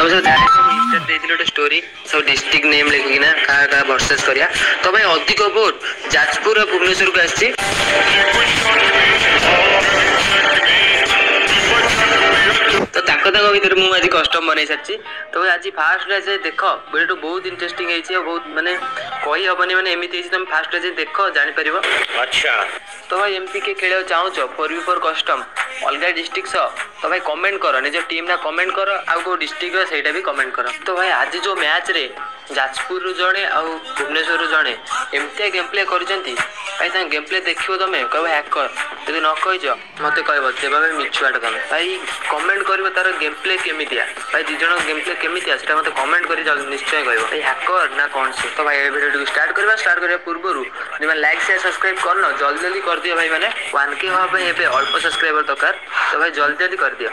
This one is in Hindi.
तुम सब जाने इंस्टा देथिलो एक स्टोरी सब डिस्ट्रिक्ट नेम लिखिना का वर्सेस करिया तो भाई अधिक वोट जाजपुर और भुवनेश्वर को आछि तो ताको ताको भीतर मु आज कस्टम बनै सारछि तो आज फास्ट रे देख वीडियो बहुत इंटरेस्टिंग है बहुत माने कही हबनी माने एमिति है तुम फास्ट रे देख जानि परिबो। अच्छा तो भाई एमपी के खेल चाहो 4v4 कस्टम अलग डिस्ट्रिक्ट तो भाई कमेंट कर निज टीम ना कमेंट कर आउ को डिस्ट्रिक्ट सेटा भी कमेंट कर। तो भाई आज जो मैच रे जाजपुर जड़े आ भुवनेश्वर जड़े एमती गेम प्ले कर गेम प्ले देखो तुम कह हैकर यदि न कह मत कह तेज मिछुआटा तुम भाई कमेंट कर तार गेम प्ले केमितिया भाई दिज गेम प्ले केमितिया से मत कमेंट कर निश्चय कह भाई हैकर ना कौन से। तो भाई वीडियो स्टार्ट करने पूर्व लाइक शेयर सब्सक्राइब करना जल्दी जल्दी कर दियो भाई मैंने 1K हवा अल्प सब्सक्राइबर दरकार तो भाई जल्दी जल्दी कर दियो।